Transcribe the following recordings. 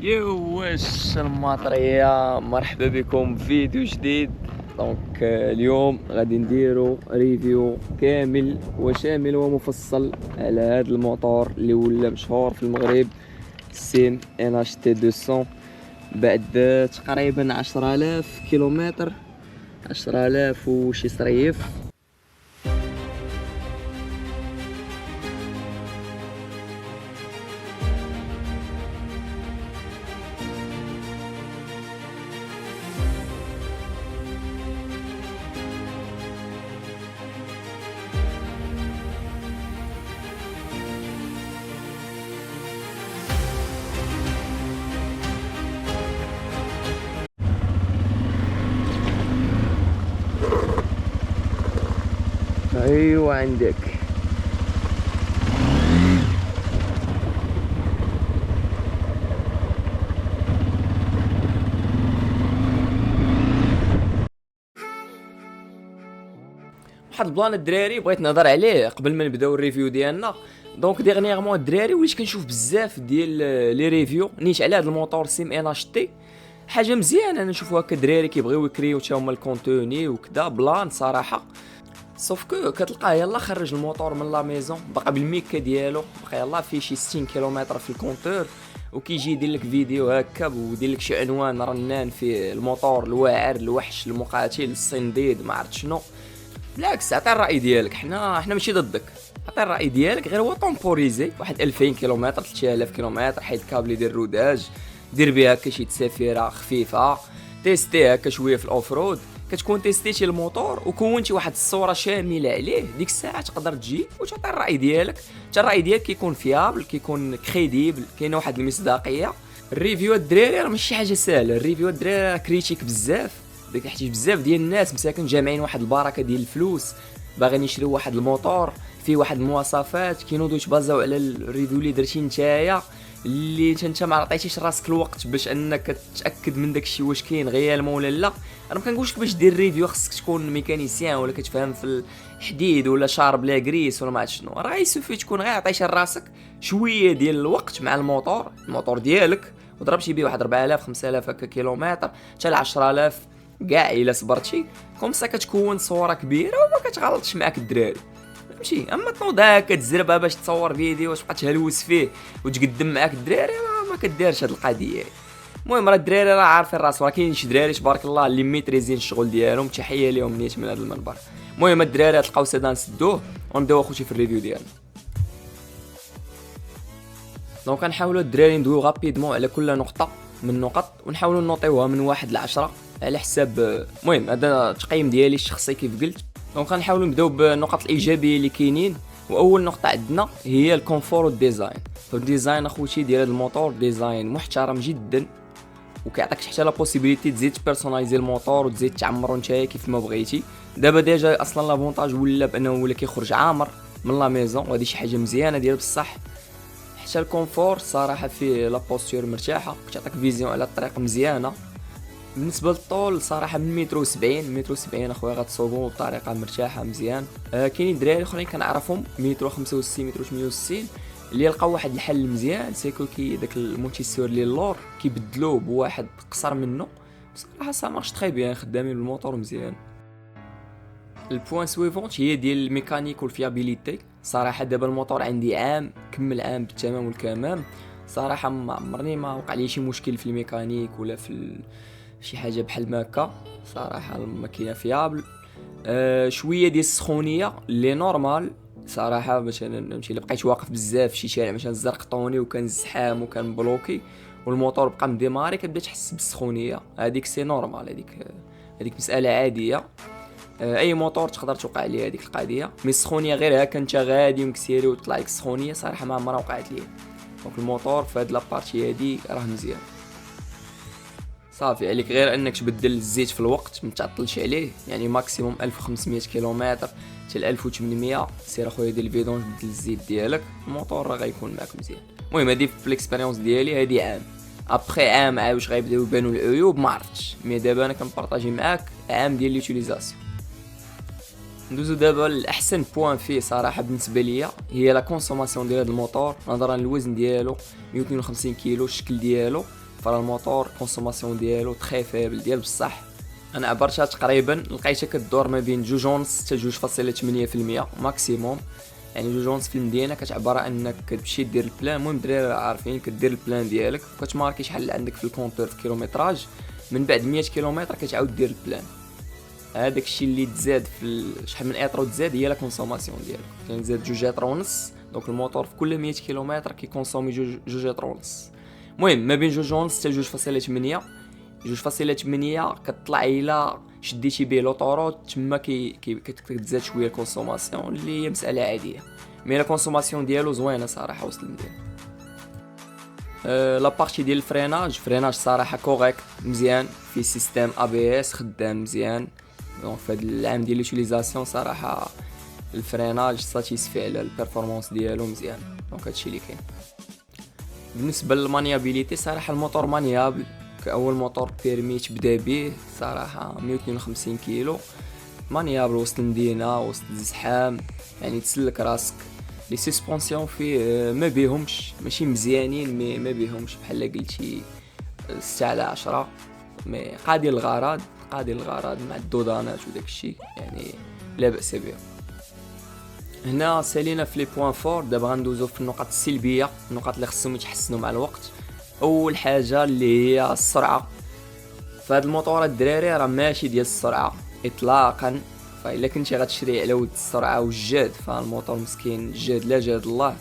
واش المطرية، مرحبا بكم في فيديو جديد. اليوم غادي نديرو ريفيو كامل وشامل ومفصل على هذا الموتور اللي ولا مشهور في المغرب، سيم ان اش تي 200. بعد تقريبا 10,000 كيلومتر، 10,000 وشي صريف. ايوه عندك. واحد البلان الدراري بغيت نهضر عليه قبل ما نبداو الريفيو ديالنا. ديغنيغمون الدراري وليت كنشوف بزاف ديال لي ريفيو نيت على هذا الموتور سيم ان اش تي. حاجه مزيانه انا نشوفوا هكا الدراري كيبغيو يكريو حتى هما الكونتوني وكذا بلان صراحه. سوف كتلقاه يلا خرج الموتور من لا ميزون بقى بالميكا ديالو، بقى يلا فيه شي 60 كيلومتر في الكونتور، وكيجي يدير لك فيديو هكا ويدير لك شي عنوان رنان في الموتور الواعر الوحش المقاتل الصنديد ما عرفت شنو. بالعكس عطي الراي ديالك، حنا ماشي ضدك، عطي الراي ديالك، غير هو طومبوريزي واحد 2000 كيلومتر 3000 كيلومتر، حيد كابلي ديال الروداج، دير بها هكا شي تسافيره خفيفه، تيستي هكا شويه في الاوفرود، كتكون تيستيتي الموتور وكونتي واحد الصوره شامله عليه، ديك الساعه تقدر تجي وتعطي الراي ديالك. حتى الراي ديالك كيكون فيابل، كيكون كريديبل، كاينه واحد المصداقيه. الريفيو الدراري راه ماشي حاجه سهله، الريفيو الدراري راه كريتيك بزاف، حيت بزاف ديال الناس مساكن جامعين واحد البركه ديال الفلوس باغيين يشريو واحد الموتور فيه واحد المواصفات، كينوضوا يتبازاو على الريفيو اللي درتي نتايا، اللي انت ما عطيتيش راسك الوقت باش انك تتاكد من داكشي واش كاين غيالمون ولا لا. انا ما كنقولش باش دير ريفيو خصك تكون ميكانيسيان ولا كتفهم في الحديد ولا شارب لا غريس ولا ما عرفت شنو، راه يسوفي تكون غير عطيتي لراسك شويه ديال الوقت مع الموتور ديالك، وضرب شي بيه واحد 4000 5000 هكا كيلومتر حتى ل 10000 كاع الا صبرتي، كومسا كتكون صوره كبيره وما كتغلطش معاك الدراري، فهمتي. اما تنوض هكا تزربها باش تصور فيديو واش تبقى تهلوس فيه وتقدم معاك الدراري، ما كديرش هاد القضيه. المهم راه الدراري راه عارفين راسهم، راه كاين شي دراري تبارك الله اللي ميتريزين الشغل ديالهم، تحيه ليهم نيت من هذا المنبر. المهم الدراري تلقاو سادا نسدوه ونبداو اخوتي في الريفيو ديالنا. كنحاولوا الدراري ندويو غابيدمون على كل نقطه من النقط، ونحاولوا نوطيوها من 1 ل 10 على حساب. المهم هذا التقييم ديالي الشخصي كيف قلت. غنحاولوا نبداو بالنقط الايجابيه اللي كاينين، واول نقطه عندنا هي الكونفور والديزاين. فالديزاين اخوتي ديال هذا الموتور ديزاين محترم جدا، وكيعطيك حتى لا بوسيبيليتي تزيد تبيرسوناليزي الموتور وتزيد تعمرو نتايا كيف ما بغيتي. دابا ديجا اصلا لافونتاج ولا بانه ولا كيخرج عامر من لا ميزون، وهذه شي حاجه مزيانه ديال بصح. حتى الكونفور صراحه فيه لا بوستير مرتاحه، كتعطيك فيزيون على الطريق مزيانه. بالنسبه للطول صراحه من متر و70 اخويا غتسوقو بطريقه مرتاحه مزيان. كاينين دراري اخرين كنعرفهم متر 65 متر 68 اللي لقاو واحد الحل مزيان، سيكو كي داك الموتيسور اللي اللور كيبدلوه بواحد قصر منه. صراحه سا مارش تري بيان، خدامين بالموتور مزيان. البوان سويفونت هي ديال الميكانيك والفيابيليتي. صراحه دابا الموتور عندي عام كمل، عام بالتمام والكمال. صراحه ما عمرني ما وقع لي شي مشكل في الميكانيك ولا في شي حاجه بحال هكا. صراحه الماكينه فيابل. شويه ديال السخونيه اللي نورمال صراحه، مثلا نمشي الا بقيت واقف بزاف في شي شارع مثلا الزرقطوني وكان الزحام وكان بلوكي والموتور بقى مديماري، كتبدا تحس بالسخونيه، هذيك سي نورمال، هذيك مساله عاديه. اي موتور تقدر توقع عليه هذيك القضيه. مي السخونيه غير هكا انت غادي ومكسيري وتطلع لك السخونيه، صراحه ما عمرها وقعت لي. دونك الموتور في هاد لابارتي هادي راه مزيان صافي. عليك غير انك تبدل الزيت في الوقت، ما تعطلش عليه، يعني ماكسيموم 1500 كيلومتر حتى 1800 سير اخويا دير الفيدون تبدل الزيت ديالك، الموتور راه غيكون معاك مزيان. المهم هادي في الاكسبيريونس ديالي هادي عام. ابخي عام عاد واش غيبداو يبانوا العيوب ما عرفتش، مي دابا انا كنبارطاجي معاك عام ديال ليوتيليزاسيون. ندوزو دابا الاحسن بوين فيه صراحه بالنسبه ليا هي لا كونسوماسيون ديال هذا الموتور، نظرا للوزن ديالو 152 كيلو، الشكل ديالو فرا الموتور كونسوماسيون ديالو تري فيبل ديال بصح. انا عبرتها تقريبا لقيتها كدور ما بين 2.6 حتى 2.8% ماكسيموم. يعني 2 في المدينه كتعبر انك كتمشي دير البلان. المهم الدراري عارفين كدير البلان ديالك وكتماركي شحال اللي عندك في الكونتور في كيلومتراج. من بعد 100 كيلومتر كتعاود دير البلان. هذاك الشيء اللي تزاد في شحال من ايطرو تزاد هي لا كونسوماسيون ديالك. يعني تزاد 2 لتر ونص. دونك الموتور في كل 100 كيلومتر كيكونسومي 2 لتر ونص. المهم ما بين 2 ونص حتى 2.8. 2.8 كطلع الى شديتي به لوطوروت تما كتزاد شويه الكونسوماسيون اللي هي مساله عاديه. مي لا كونسوماسيون ديالو زوينه صراحه وسط المدينه. لا بارتي ديال الفريناج صراحه كوريكت مزيان في سيستم اي بي اس خدام مزيان. دونك في هذا العام ديال ليوتيليزاسيون صراحه الفريناج ساتيسفي على البيرفورمانس ديالو مزيان. دونك هادشي اللي كاين. بالنسبه للمانيابيليتي صراحه الموتور مانيابل كأول موتور بيرمي تبدا به صراحه 152 كيلو مانيابل وسط المدينه وسط الزحام. يعني تسلك راسك. لي سسبونسيون فيه ما بيهمش ماشي مزيانين مي ما بيهمش بحال قلتي 6/10 مي قادي الغرض مع الدودانات وداك الشيء يعني لا باس به. هنا سالينا في لي بوين فور. دابا غندوزو في النقط السلبيه النقط اللي خصهم يتحسنوا مع الوقت. اول حاجه اللي هي السرعه. فهاد الموتور الدراري راه ماشي ديال السرعه اطلاقا. فالا كنتي غتشري على ود السرعه والجهد فالموتور مسكين جهد لا جهد الله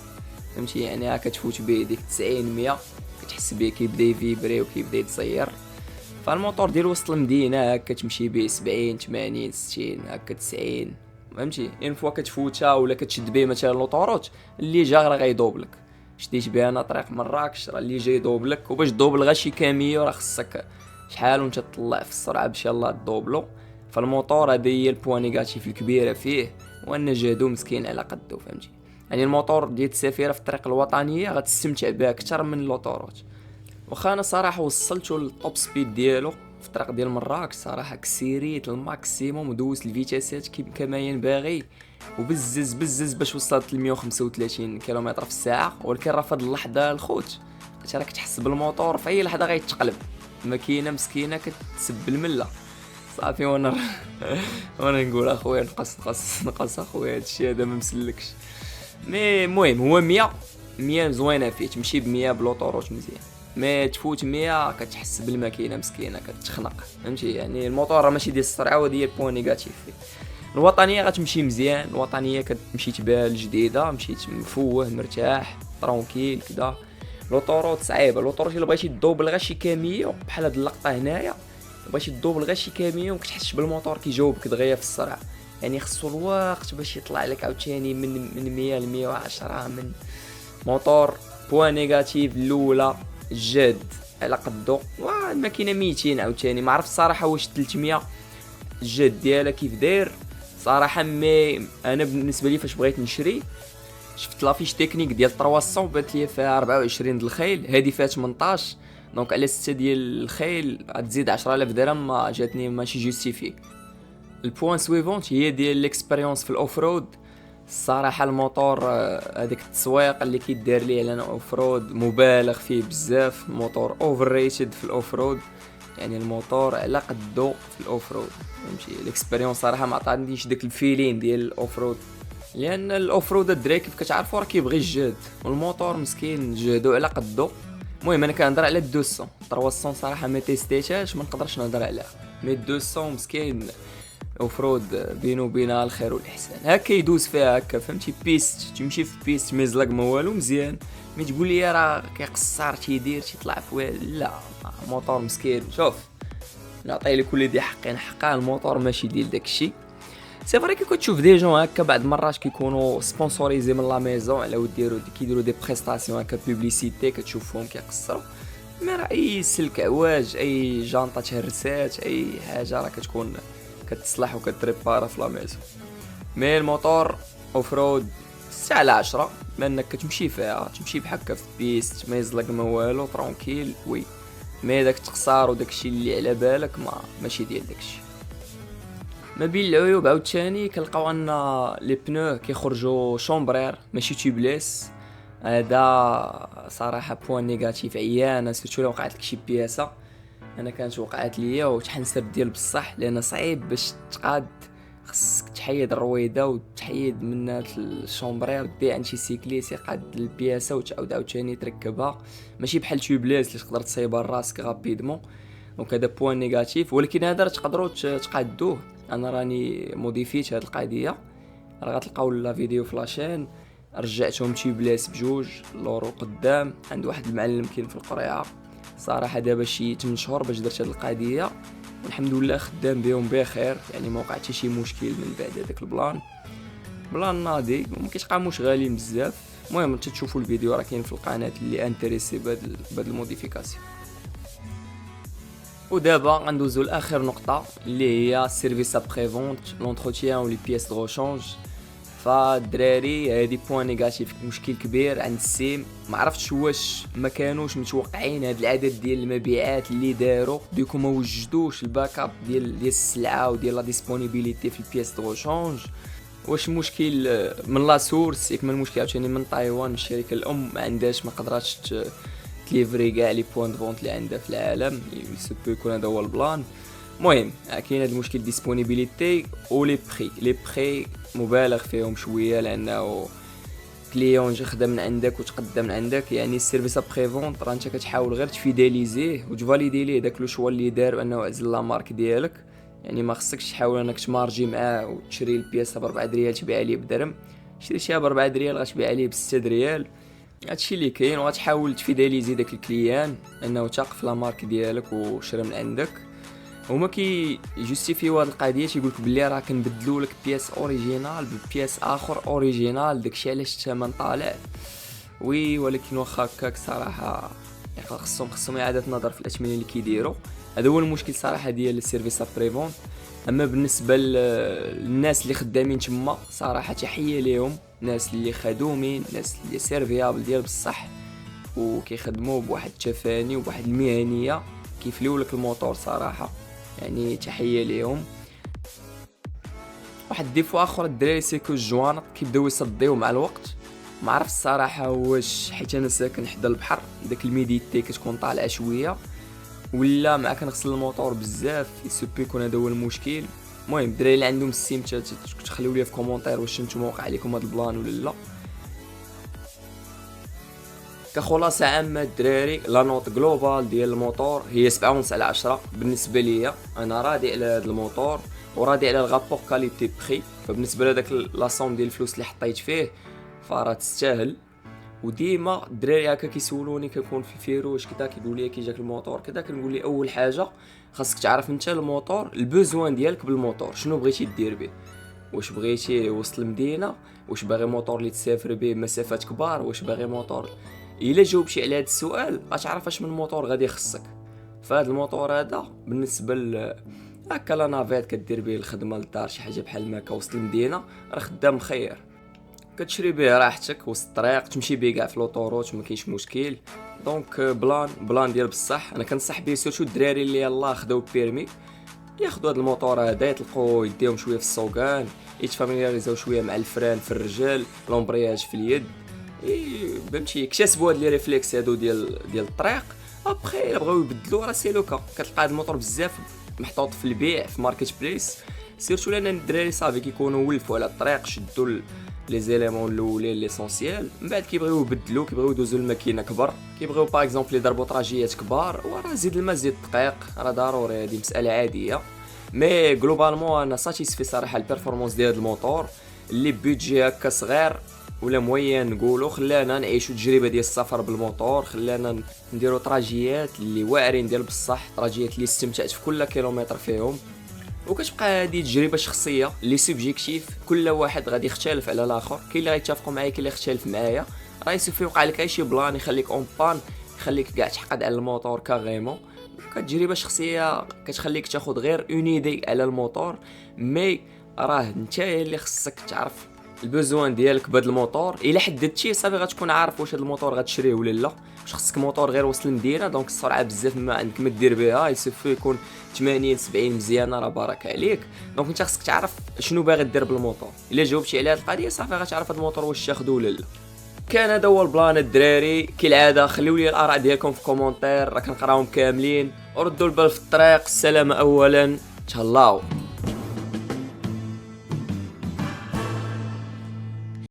فهمتي. يعني هكا تفوت به ديك 90-100 كتحس به كيبدا يفيبري وكيبدا يتزير. فالموتور ديال وسط المدينه هكا تمشي به 70 80 60 هكا 90 فهمتي. ان فوا كتفوتها ولا كتشد به مثلا لوطوروت اللي جا راه غيدوبلك. شديت بها انا طريق مراكش راه اللي جاي يدوبلك. وباش دوبل غير شي كاميو راه خصك شحال وانت تطلع في السرعه باش يلاه دوبلو. فالموتور هذه هي البوان نيجاتيف الكبيره فيه وان جهدو مسكين على قدو فهمتي. يعني الموتور ديال السفيره في الطريق الوطنيه غتستمتع بها اكثر من اللوطوروت. واخا انا صراحه وصلتو للطوب سبيد ديالو في الطريق ديال مراكش صراحه كسيريت الماكسيموم ودوزت الفيتاسات كما ينبغي وبزز باش وصلت ل 135 كيلومتر في الساعه. ولكن راه فهاد اللحظه الخوت راك تحس بالموتور في اي لحظه غيتقلب. الماكينه مسكينه كتسب المله صافي. وانا نقول اخويا نقص اخويا هادشي هذا ما مسلكش. مي المهم هو 100 زوينه فيه تمشي ب100 بلوطوروت مزيان. مي تفوت 100 كتحس بالماكينه مسكينه كتخنق فهمتي. يعني الموتور راه ماشي ديال السرعه ودي البوين نيجاتيف فيه. الوطنيه غتمشي مزيان. الوطنيه كتمشي تبان الجديده مشيت مفوه مرتاح طرونكيل كذا. لوطوروت صعيبه. لوطوروت الا بغيتي تدوبل غير شي كاميو بحال هاد اللقطه هنايا بغيتي تدوبل غير شي كاميو مكتحسش بالموتور كيجاوبك دغيا في السرعه. يعني خصو الوقت باش يطلع لك عاوتاني من 100 ل 110 من موتور. بوين نيجاتيف الاولى الجهد على قدو. والماكينه 200 عاوتاني ما عرفت الصراحه واش 300 الجهد ديالها كيف داير صراحه. مي انا بالنسبه لي فاش بغيت نشري شفت لافيش تكنيك ديال 300 بات لي فيها 24 د الخيل هادي فيها 18. دونك على 6 ديال الخيل غتزيد 10000 درهم ما جاتني ماشي جوستيفي. البوين سويفونت هي ديال ليكسبيريونس في الاوفرود. الصراحه الموتور هذاك التسويق اللي كيدار ليه على الاوفرود مبالغ فيه بزاف. الموتور اوفر ريتد في الاوفرود. يعني الموتور على قدو في الاوفرود فهمتي. الاكسبيريونس صراحه ما عطانيش داك الفيلين ديال الاوفرود. لان الاوفرود الدراري كيف كتعرفوا راه كيبغي الجهد والموتور مسكين جهدو على قدو. المهم انا كنهضر على 200 300 صراحه ما تيستيتاش ما نقدرش نهضر عليها. مي 200 مسكين اوفرود بينو وبينها الخير والاحسان. هكا يدوز فيها هكا فهمتي. بيست تمشي في بيست ميزلق ما والو مزيان. مي تقول لي راه كيقصر تيدير تيطلع في لا موتور مسكين. شوف نعطي لك كل دي حقين حقها. الموتور ماشي ديال داكشي. سي فري كي كتشوف دي جون هكا بعد مرات كيكونوا سبونسوريزي من لا ميزون على ود كيديروا دي بريستاسيون هكا بوبليسيتي كتشوفهم كيقصروا. مي راه اي سلك عواج اي جانطه تهرسات اي حاجه راه كتكون كتصلح وكتريبارا في لا ميزون. مي الموتور اوفرود 9/10 لانك كتمشي فيها تمشي بحكا في بيست ما يزلق ما والو طرونكيل وي. مي داك التقصار وداكشي اللي على بالك ماشي ديال داكشي. ما بين العيوب عاوتاني كنلقاو ان لي بنو كيخرجوا شومبرير ماشي تيوبليس. هذا صراحه بوان نيجاتيف عيانه، سيرتو لو وقعت لك شي بياسه. انا كانت وقعت ليا وتحنسر ديال بصح، لان صعيب باش تقاد، خصك تحيد الرويده وتحيد منها الشومبرير، دي عند شي سيكليس يقاد البياسه وتعاود عاوتاني تركبها، ماشي بحال تيوبليس اللي تقدر تصايبها لراسك غابيدمون. دونك هذا بوان نيجاتيف، ولكن هذا راه تقدروا تقادوه. انا راني موديفيت هذه القضيه، راه غتلقاو لا فيديو فلاشين، رجعتهم تيوبليس بجوج لورو قدام عند واحد المعلم كاين في القريعه. صراحه دابا شي 8 شهور باش درت هذه القضيه، والحمد لله خدام بهم بخير، يعني ما وقع حتى شي مشكل من بعد هذاك بلان ناضي، وما كيتقاموش غاليين بزاف. المهم انت تشوفوا الفيديو راه كاين في القناه اللي انتريسي بهاد الموديفيكاسيون. ودابا غندوزو لاخر نقطه اللي هي سيرفيس ابري فونت، لونتروتيان و لي بيس دو ريشانج. فالدراري هادي بوان نيجاتيف، مشكل كبير عند السيم. ما عرفتش واش ما كانوش متوقعين هاد العدد ديال المبيعات اللي داروا، ديكو ما وجدوش الباك اب ديال السلعه وديال لا ديسپونيبيليتي في البيس دو ريشانج. واش المشكل من لا سورس، يكمل المشكل عاوتاني من تايوان، الشركه الام ما عندهاش، ما قدراتش تليفري كاع لي بوين دو فونت اللي عندها في العالم، يسبو يكون هذا هو البلان. المهم كاين هذا المشكل ديسپونيبيليتي و لي بري مبالغ فيهم شويه، لانه كليون جا خدم من عندك وتقدم من عندك، يعني السيرفيس ابري فونت راه انت كتحاول غير تفيداليزيه وتفاليدي ليه داك لو شوا اللي دار انه عزل لا مارك ديالك. يعني ما خصكش تحاول انك تمارجي معاه وتشري البياسه ب 4 دريال تبيع ليه بدرهم، شريتيها ب 4 دريال غتبيع ليه ب 6 دريال. هادشي اللي كاين، وغتحاول تفيداليزي داك الكليان انه تاق في لا مارك ديالك وشرى من عندك. هما كي جوستيفيو هاد القضيه، تيقولك بلي راه كنبدلوا لك بياس اوريجينال ببياس اخر اوريجينال، داكشي علاش الثمن طالع. وي ولكن واخا هكاك صراحه خصهم اعاده نظر في الاثمنه اللي كيديروا. هذا هو المشكل صراحه ديال السيرفيس ابريفون. اما بالنسبه للناس اللي خدامين تما، صراحه تحيه ليهم، ناس اللي خدومين، ناس اللي سيرفيابل ديال بصح، وكيخدموا بواحد التفاني وبواحد المهنيه، كيفليو لك الموتور صراحه، يعني تحيه ليهم. واحد ديفو اخر الدراري سيكو الجوانط كيبداو يصديو مع الوقت. ما عرف الصراحه واش حيت انا ساكن حدا البحر، داك الميديتي كتكون طالعه شويه، ولا مع كنغسل الموتور بزاف يسوبي يكون هذا هو المشكل. المهم الدراري اللي عندهم السيم تخليو لي في كومونتير واش نتوما واقع عليكم هذا البلان ولا لا. كخلاصه عامه الدراري، لا نوت جلوبال ديال الموتور هي 7.5/10 بالنسبه ليا. انا راضي على هذا الموتور وراضي على الغابور كاليتي بري، فبالنسبه لهداك لاصوم ديال الفلوس اللي حطيت فيه فراه تستاهل. وديما الدراري هكا كيسولوني كنكون في فيروش كذا، كيقول لي كي جاك الموتور كذا، كنقول لي اول حاجه خاصك تعرف انت الموتور، البوزوان ديالك بالموتور شنو بغيتي دير به. واش بغيتي وسط المدينه، واش باغي موتور اللي تسافر به مسافات كبار، واش باغي موتور. الا جاوبتي على هذا السؤال غتعرف اش من موتور غادي يخصك. فهاد الموتور هذا بالنسبه هكا لا نافيت كدير به الخدمه للدار، شي حاجه بحال ماكا وسط المدينه، راه خدام خير، كتشري به راحتك وسط الطريق، تمشي به كاع في لوطوروت ما كاينش مشكل. دونك بلان ديال بصح. انا كنصح به سيرتو الدراري اللي يلاه خداو بيرمي ياخذوا هذا الموتور هذا، يطلقوا يديهم شويه في السوقان، يتفاميليزاو شويه مع الفران في الرجل، لومبرياج في اليد، فهمتي يكتسبوا هاد لي ريفليكس هادو ديال الطريق. ابخي الا بغاو يبدلوا راه سي لوكا، كتلقى هاد الموتور بزاف محطوط في البيع في ماركت بليس، سيرتو لان الدراري صافي كيكونوا ولفوا على الطريق، شدوا لي زيليمون الاولين ليسونسيال، من بعد كيبغيو يبدلوا، كيبغيو يدوزوا الماكينه كبر، كيبغيو باغ اكزومبل يضربوا طراجيات كبار، وراه زيد الماء زيد الدقيق، راه ضروري، هذه مساله عاديه. مي جلوبالمون انا ساتيسفي صراحه البيرفورمانس ديال هذا الموتور اللي بيدجي هكا صغير ولا موين نقولوا، خلانا نعيشوا تجربه ديال السفر بالموتور، خلانا نديروا طراجيات اللي واعرين ديال بصح، طراجيات اللي استمتعت في كل كيلومتر فيهم. وكتبقى هذه تجربه شخصيه اللي سوبجيكتيف، كل واحد غادي يختلف على الاخر، كاين اللي غيتفقوا معايا، كاين اللي يختلف معايا، راه يسوفي يوقع لك اي شي بلان يخليك اون بان، يخليك كاع تحقد على الموتور كاريمون. كتجربه شخصيه كتخليك تاخذ غير اون ايدي على الموتور، مي راه انت اللي خصك تعرف البوزوان ديالك بهذا الموتور. الا حددتيه صافي غتكون عارف واش هذا الموتور غتشريه ولا لا، واش خصك موتور غير وصل المدينه دونك السرعه بزاف ما عندك ما دير بها، يسوفي يكون 80 70 مزيانه راه بارك عليك. دونك انت خصك تعرف شنو باغي دير بالموتور. الا جاوبتي على هذه القضيه صافي غتعرف هذا الموتور واش تاخذو ولا لا. كان هذا هو البلان الدراري. كالعاده خليو لي الاراء ديالكم في كومونتير، راه كنقراهم كاملين. وردوا البال في الطريق. السلام اولا، تهلاو.